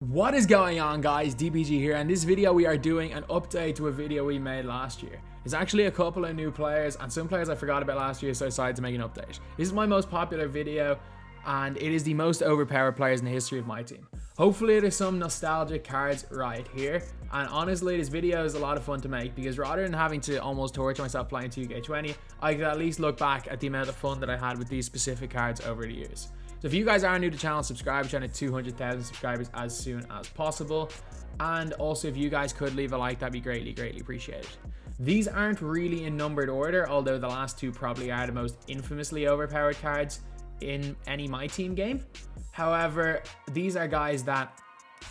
What is going on, guys? DBG here, and this video we are doing an update to a video we made last year. There's actually a couple of new players and some players I forgot about last year, so I decided to make an update. This is my most popular video and it is the most overpowered players in the history of my team. Hopefully there's some nostalgic cards right here, and honestly this video is a lot of fun to make because rather than having to almost torture myself playing 2K20, I could at least look back at the amount of fun that I had with these specific cards over the years. So if you guys are new to the channel, subscribe, trying to 200,000 subscribers as soon as possible. And also if you guys could leave a like, that'd be greatly appreciated. These aren't really in numbered order, although the last two probably are the most infamously overpowered cards in any MyTEAM game. However, these are guys that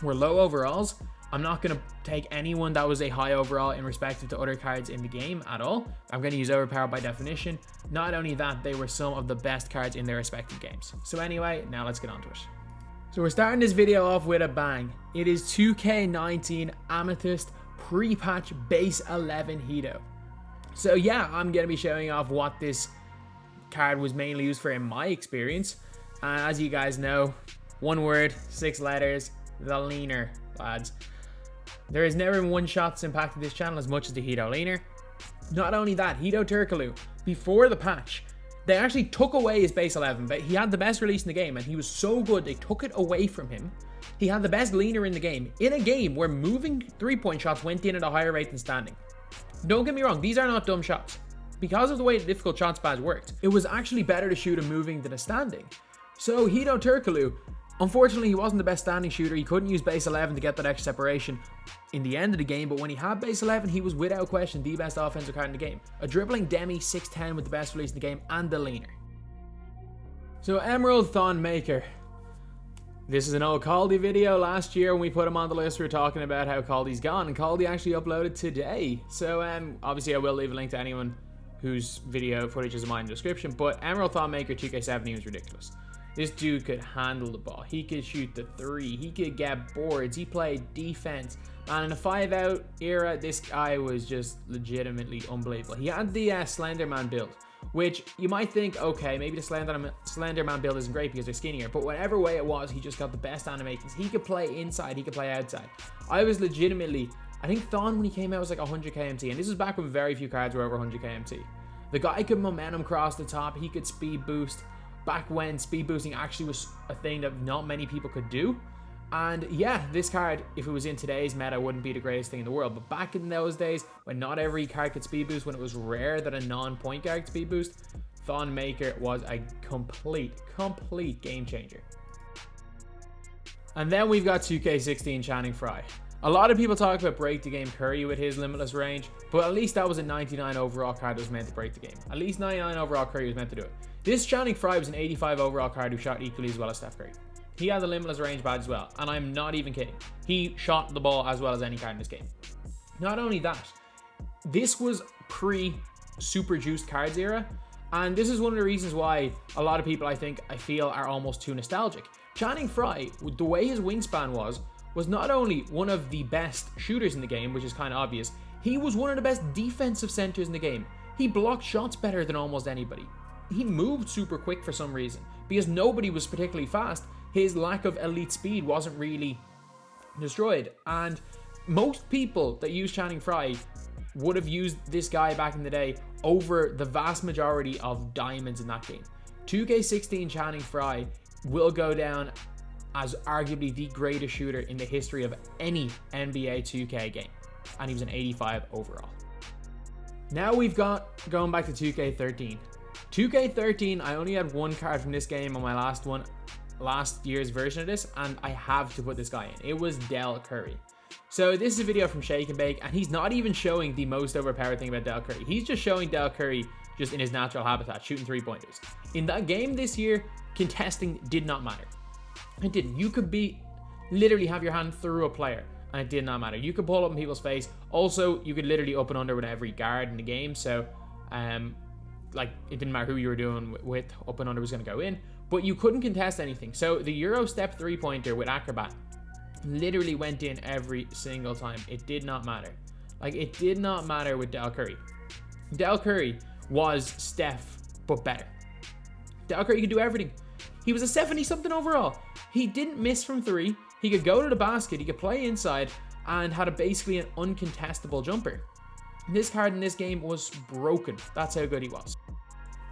were low overalls. I'm not going to take anyone that was a high overall in respect to other cards in the game at all. I'm going to use overpowered by definition. Not only that, they were some of the best cards in their respective games. So anyway, now let's get on to it. So we're starting this video off with a bang. It is 2K19 Amethyst pre-patch base 11 Hedo. So yeah, I'm going to be showing off what this card was mainly used for in my experience. As you guys know, one word, 6 letters, the leaner, lads. There has never been one shot that's impacted this channel as much as the Hedo leaner. Not only that, Hedo Turkoglu, before the patch, they actually took away his base 11, but he had the best release in the game and he was so good they took it away from him. He had the best leaner in the game, in a game where moving 3-point shots went in at a higher rate than standing. Don't get me wrong, these are not dumb shots. Because of the way the difficult shot spaz worked, it was actually better to shoot a moving than a standing. So Hedo Turkoglu, unfortunately, he wasn't the best standing shooter. He couldn't use base 11 to get that extra separation in the end of the game, but when he had base 11, he was without question the best offensive card in the game. A dribbling demi, 6'10" with the best release in the game, and the leaner. So Emerald Thon Maker. This is an old Caldy video. Last year when we put him on the list, we were talking about how Caldy's gone, and Caldy actually uploaded today. So obviously I will leave a link to anyone whose video footage is in my description, but Emerald Thon Maker 2K70 was ridiculous. This dude could handle the ball. He could shoot the 3. He could get boards. He played defense. Man, in a 5-out era, this guy was just legitimately unbelievable. He had the Slenderman build, which you might think, okay, maybe the Slenderman build isn't great because they're skinnier, but whatever way it was, he just got the best animations. He could play inside. He could play outside. I was legitimately, I think Thon when he came out was like 100 KMT, and this was back when very few cards were over 100 KMT. The guy could momentum cross the top. He could speed boost. Back when speed boosting actually was a thing that not many people could do. And yeah, this card, if it was in today's meta, wouldn't be the greatest thing in the world. But back in those days, when not every card could speed boost, when it was rare that a non-point card could speed boost, Thon Maker was a complete game changer. And then we've got 2K16 Channing Frye. A lot of people talk about break the game Curry with his limitless range, but at least that was a 99 overall card that was meant to break the game. At least 99 overall Curry was meant to do it. This Channing Frye was an 85 overall card who shot equally as well as Steph Curry. He had the limitless range badge as well, and I'm not even kidding. He shot the ball as well as any card in this game. Not only that, this was pre-super juiced cards era, and this is one of the reasons why a lot of people I feel are almost too nostalgic. Channing Frye, the way his wingspan was not only one of the best shooters in the game, which is kind of obvious, he was one of the best defensive centers in the game. He blocked shots better than almost anybody. He moved super quick for some reason. Because nobody was particularly fast, his lack of elite speed wasn't really destroyed. And most people that use Channing Frye would have used this guy back in the day over the vast majority of diamonds in that game. 2K16 Channing Frye will go down as arguably the greatest shooter in the history of any NBA 2K game. And he was an 85 overall. Now we've got, going back to 2K13. 2K13, I only had one card from this game on my last year's version of this, and I have to put this guy in. It was Dell Curry. So this is a video from Shake and Bake, and he's not even showing the most overpowered thing about Dell Curry. He's just showing Dell Curry just in his natural habitat, shooting 3-pointers. In that game this year, contesting did not matter. It didn't. You could literally have your hand through a player, and it did not matter. You could pull up in people's face. Also, you could literally up and under with every guard in the game, so like it didn't matter who you were doing with, up and under was going to go in, but you couldn't contest anything. So the Euro step 3-pointer with Acrobat literally went in every single time. It did not matter. Like, it did not matter with Dell Curry. Dell Curry was Steph, but better. Dell Curry could do everything. He was a 70-something overall. He didn't miss from 3. He could go to the basket, he could play inside, and had basically an uncontestable jumper. This card in this game was broken. That's how good he was.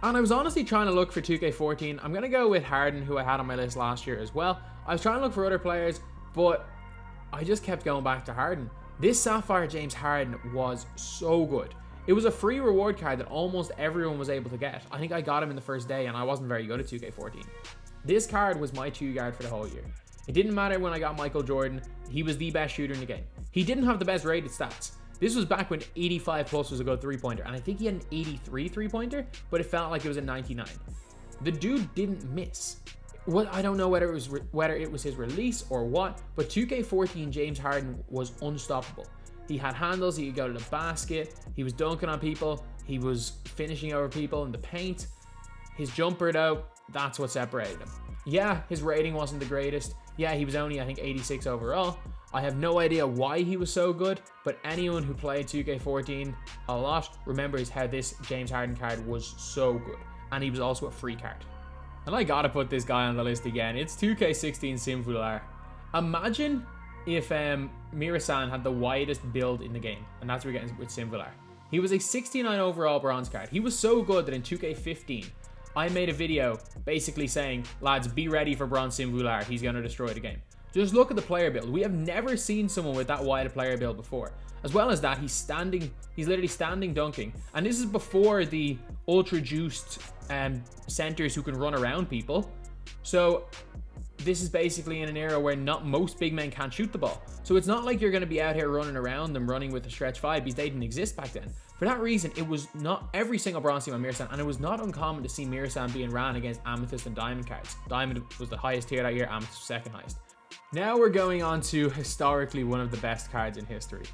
And I was honestly trying to look for 2K14. I'm going to go with Harden, who I had on my list last year as well. I was trying to look for other players, but I just kept going back to Harden. This Sapphire James Harden was so good. It was a free reward card that almost everyone was able to get. I think I got him in the first day, and I wasn't very good at 2K14. This card was my 2 guard for the whole year. It didn't matter when I got Michael Jordan. He was the best shooter in the game. He didn't have the best rated stats. This was back when 85 plus was a good 3-pointer, and I think he had an 83 3-pointer, but it felt like it was a 99. The dude didn't miss. What I don't know whether it was his release or what, but 2K14 James Harden was unstoppable. He had handles, he could go to the basket, he was dunking on people, he was finishing over people in the paint. His jumper though, that's what separated him. Yeah, his rating wasn't the greatest. Yeah, he was only, I think, 86 overall. I have no idea why he was so good, but anyone who played 2K14 a lot remembers how this James Harden card was so good. And he was also a free card. And I gotta put this guy on the list again. It's 2K16 bhullar. Imagine if Murasan had the widest build in the game, and that's what we're getting with bhullar. He was a 69 overall bronze card. He was so good that in 2K15, I made a video basically saying, lads, be ready for bronze bhullar. He's going to destroy the game. Just look at the player build. We have never seen someone with that wide a player build before. As well as that, he's literally standing dunking. And this is before the ultra juiced centers who can run around people. So this is basically in an era where not most big men can't shoot the ball. So it's not like you're going to be out here running around them running with a stretch 5 because they didn't exist back then. For that reason, it was not every single bronze team on Murasan, and it was not uncommon to see Murasan being ran against amethyst and diamond cards. Diamond was the highest tier that year, amethyst was second highest. Now we're going on to historically one of the best cards in history.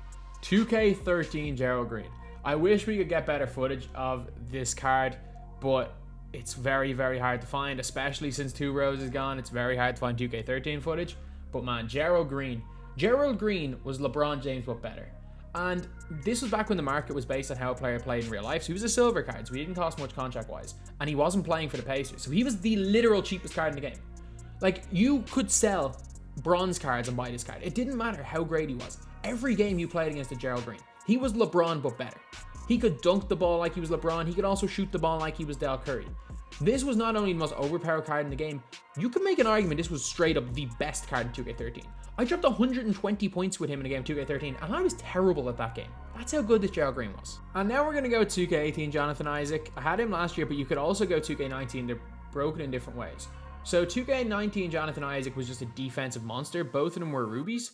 2K13 Gerald Green. I wish we could get better footage of this card, but it's very, very hard to find, especially since 2 Rose is gone. It's very hard to find 2K13 footage. But man, Gerald Green. Gerald Green was LeBron James, but better. And this was back when the market was based on how a player played in real life. So he was a silver card, so he didn't cost much contract-wise. And he wasn't playing for the Pacers. So he was the literal cheapest card in the game. Like, you could sell bronze cards and buy this card. It didn't matter how great he was. Every game you played against a Gerald Green, he was LeBron, but better. He could dunk the ball like he was LeBron. He could also shoot the ball like he was Dell Curry. This was not only the most overpowered card in the game, you could make an argument this was straight up the best card in 2K13. I dropped 120 points with him in a game 2K13, and I was terrible at that game. That's how good this Gerald Green was. And now we're going to go 2K18 Jonathan Isaac. I had him last year, but you could also go 2K19. They're broken in different ways. So 2K19 Jonathan Isaac was just a defensive monster. Both of them were rubies.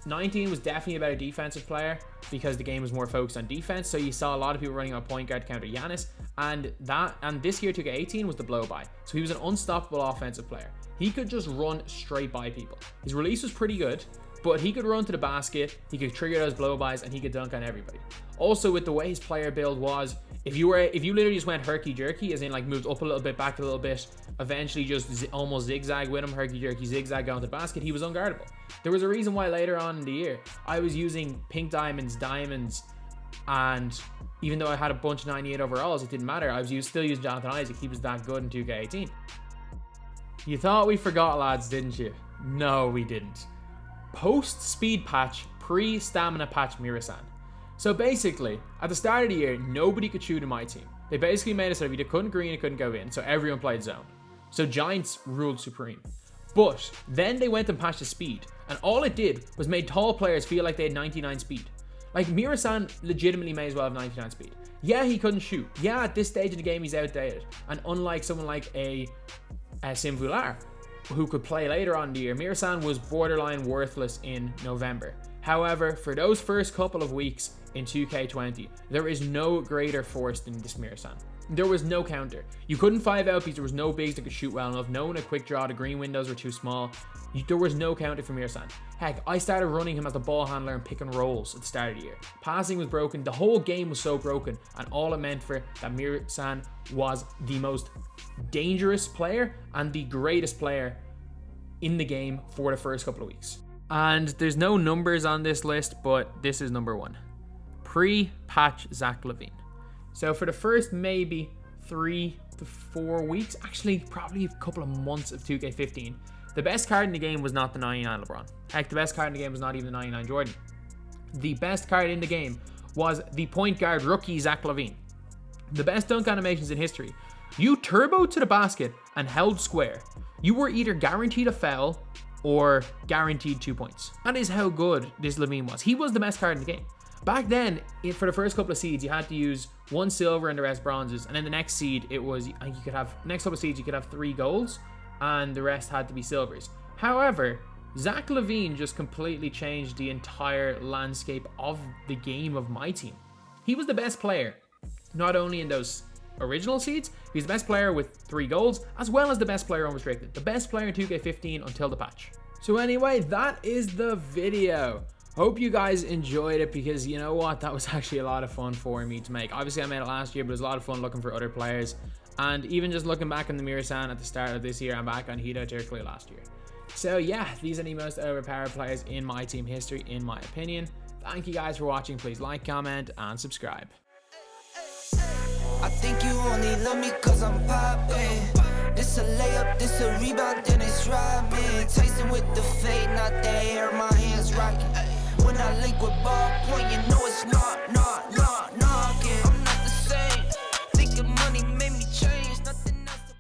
19 was definitely a better defensive player because the game was more focused on defense. So you saw a lot of people running on point guard to counter Giannis, and this year 2K18 was the blow by. So he was an unstoppable offensive player. He could just run straight by people. His release was pretty good, but he could run to the basket, he could trigger those blow-bys, and he could dunk on everybody. Also, with the way his player build was, if you literally just went herky-jerky, as in like moved up a little bit, back a little bit, eventually just almost zigzag with him, herky-jerky, zigzag going to the basket, he was unguardable. There was a reason why later on in the year, I was using pink diamonds, and even though I had a bunch of 98 overalls, it didn't matter. I was still using Jonathan Isaac. He was that good in 2K18. You thought we forgot, lads, didn't you? No, we didn't. Post-speed patch, pre-stamina patch Murasan. So basically, at the start of the year, nobody could shoot in my team. They basically made it so if you couldn't green, it couldn't go in. So everyone played zone. So Giants ruled supreme. But then they went and patched the speed. And all it did was made tall players feel like they had 99 speed. Like, Murasan legitimately may as well have 99 speed. Yeah, he couldn't shoot. Yeah, at this stage of the game, he's outdated. And unlike someone like a bhullar, who could play later on in the year, Murasan was borderline worthless in November. However, for those first couple of weeks in 2K20, there is no greater force than this Murasan. There was no counter. You couldn't 5-out because there was no bigs that could shoot well enough. No one a quick draw. The green windows were too small. There was no counter for Murasan. Heck, I started running him as the ball handler and pick and rolls at the start of the year. Passing was broken. The whole game was so broken, and all it meant for that Murasan was the most dangerous player and the greatest player in the game for the first couple of weeks. And there's no numbers on this list, but this is number 1. Pre-patch Zach LaVine. So for the first maybe 3 to 4 weeks, actually probably a couple of months of 2K15, The best card in the game was not the 99 LeBron. Heck, the best card in the game was not even the 99 Jordan. The best card in the game was the point guard rookie Zach LaVine. The best dunk animations in history. You turboed to the basket and held square. You were either guaranteed a foul or guaranteed 2 points. That is how good this LaVine was. He was the best card in the game. Back then, for the first couple of seeds, you had to use 1 silver and the rest bronzes. And then the next seed, it was, you could have, next couple of seeds, you could have 3 golds and the rest had to be silvers. However, Zach LaVine just completely changed the entire landscape of the game of MyTEAM. He was the best player, not only in those original seeds, he was the best player with 3 golds, as well as the best player unrestricted. The best player in 2K15 until the patch. So anyway, that is the video. Hope you guys enjoyed it, because you know what, that was actually a lot of fun for me to make. Obviously I made it last year, but it was a lot of fun looking for other players. And even just looking back on the Murasan at the start of this year, I'm back on Hedo territory last year. So yeah, these are the most overpowered players in MyTEAM history, in my opinion. Thank you guys for watching. Please like, comment, and subscribe. I think you only love me cause I'm poppin'. This a layup, this a rebound, then it's robbing. Tyson with the fade, not the hair, my hands rocking. When I link with ball point, you know